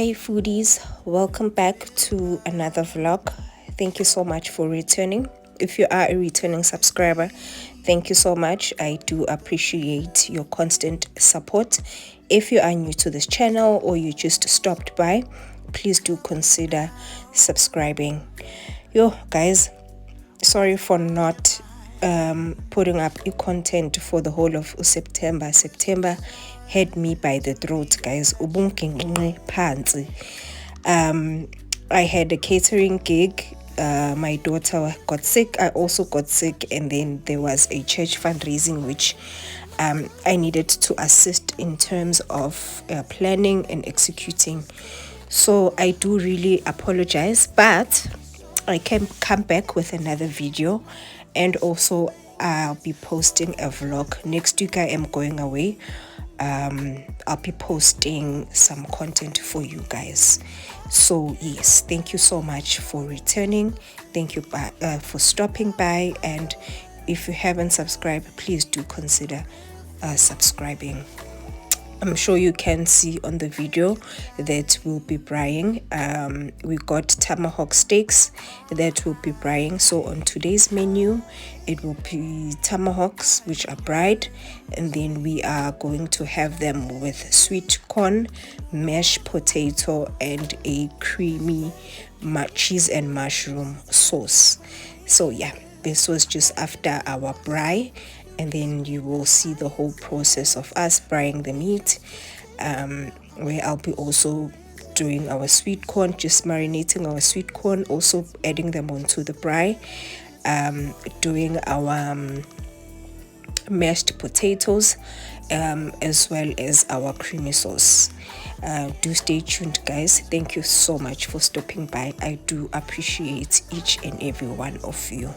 Hey foodies, welcome back to another vlog. Thank you so much for returning. If you are a returning subscriber, thank you so much. I do appreciate your constant support. If you are new to this channel or you just stopped by, please do consider subscribing. Yo guys, sorry for not putting up content for the whole of September. September had me by the throat, guys. I had a catering gig. My daughter got sick. I also got sick, and then there was a church fundraising which I needed to assist in terms of planning and executing. So I do really apologize, but I can come back with another video, and also I'll be posting a vlog. Next week I am going away. I'll be posting some content for you guys. So yes, thank you so much for returning. Thank you for stopping by, and if you haven't subscribed, please do consider subscribing. I'm sure you can see on the video that we'll be frying. We got Tomahawk steaks that will be frying. So on today's menu, it will be tomahawks which are fried, and then we are going to have them with sweet corn, mashed potato, and a creamy cheese and mushroom sauce. So yeah, this was just after our fry, and then you will see the whole process of us frying the meat, where I'll be also doing our sweet corn, just marinating our sweet corn, also adding them onto the fry, doing our mashed potatoes, as well as our creamy sauce. Do stay tuned, guys. Thank you so much for stopping by. I do appreciate each and every one of you.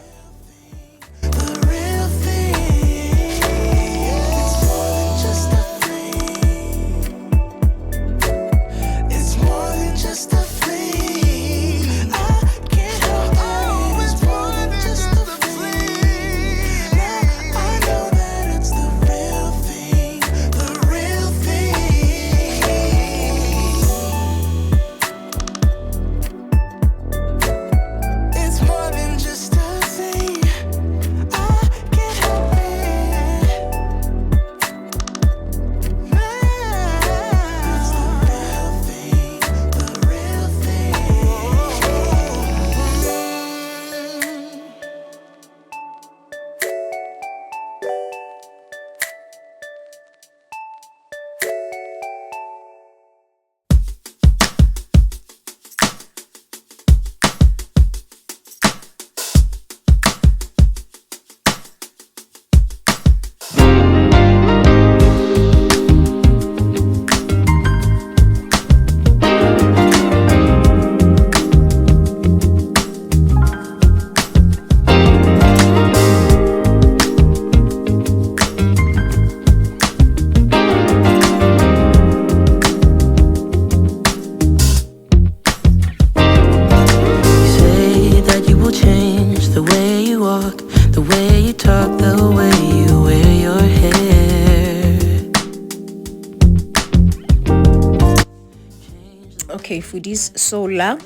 Okay foodies, so la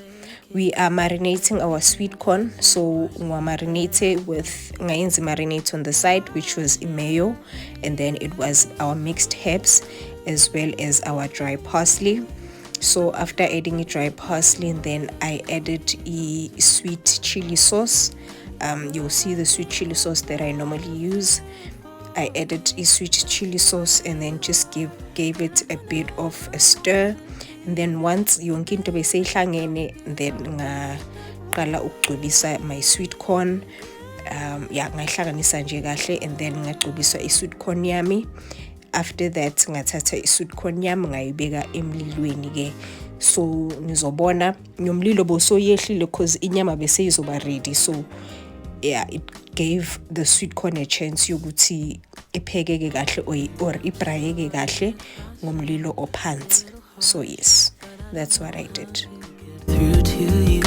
we are marinating our sweet corn. So we marinate with marinate on the side, which was mayo, and then it was our mixed herbs as well as our dry parsley. So after adding a dry parsley, and then I added a sweet chili sauce. You'll see the sweet chili sauce that I normally use. I added a sweet chili sauce and then just gave it a bit of a stir. And then once yonke into beseyihlangene, then ngaqala ukugcobisa my sweet corn. Ngayihlanganisa nje kahle, and then ngagcobisa i-sweet corn yami. After that ngathatha i-sweet corn yami ngayibeka emlilweni ke. So nizobona nomlilo bosoyehlile because inyama bese izoba ready. So yeah, it gave the sweet corn a chance yokuthi iphekeke kahle or ibrayeke kahle ngomlilo ophansi. So yes, that's what I did. Through to you.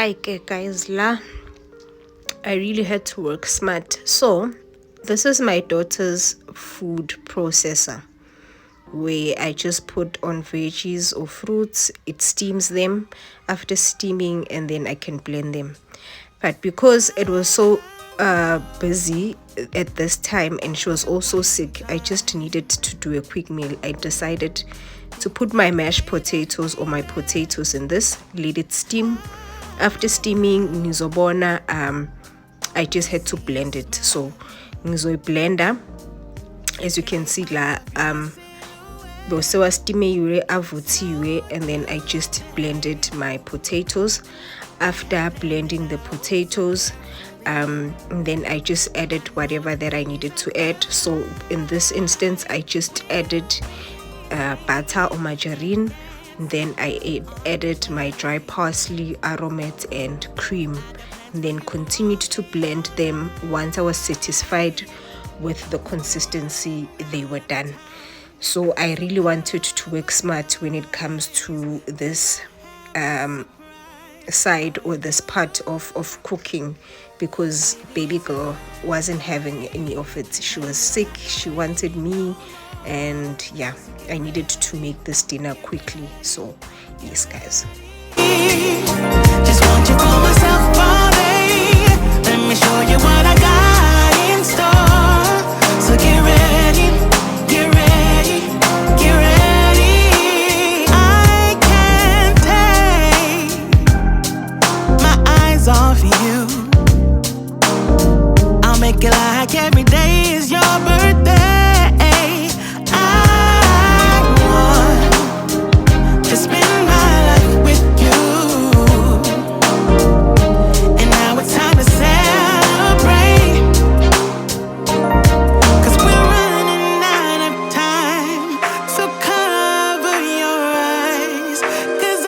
Okay, guys, I really had to work smart. So this is my daughter's food processor, where I just put on veggies or fruits. It steams them. After steaming, and then I can blend them. But because it was so busy at this time and she was also sick, I just needed to do a quick meal. I decided to put my mashed potatoes or my potatoes in this, let it steam. After steaming, nizobona, I just had to blend it. So ngizoy blender, as you can see la, and then I just blended my potatoes. After blending the potatoes, then I just added whatever that I needed to add. So in this instance, I just added butter or margarine. Then I added my dry parsley, aromat, and cream. And then continued to blend them. Once I was satisfied with the consistency, they were done. So I really wanted to work smart when it comes to this side or this part of cooking, because baby girl wasn't having any of it. She was sick, she wanted me, and yeah, I needed to make this dinner quickly. So yes, guys, just want you for myself all day. Let me show you what I got in store. So get ready, get ready, get ready. I can't take my eyes off you. I'll make it like every day is your birthday. I want to spend my life with you. And now it's time to celebrate, 'cause we're running out of time. So cover your eyes, 'cause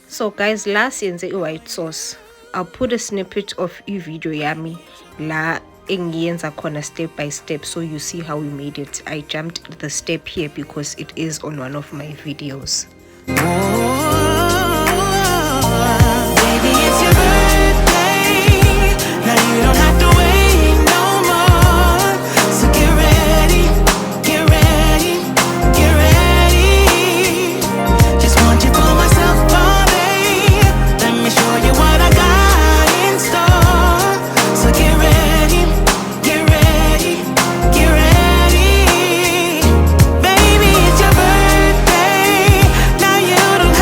so guys, last yenze white sauce. I'll put a snippet of video yami la engiyenza khona step by step, so you see how we made it. I jumped the step here because it is on one of my videos. baby, it's your birthday. Now you don't have to wait no more. So get ready, get ready, get ready. Just want you for myself all day. Let me show you what I got in store. So get ready, get ready, get ready. Baby, it's your birthday. Now you don't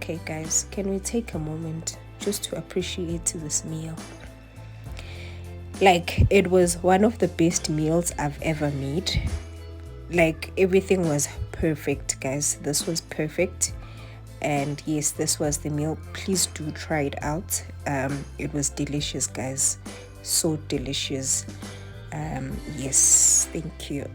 Okay guys, can we take a moment just to appreciate this meal? Like, it was one of the best meals I've ever made. Like, everything was perfect, guys. This was perfect. And yes, this was the meal. Please do try it out. It was delicious, guys. So delicious. Yes, thank you.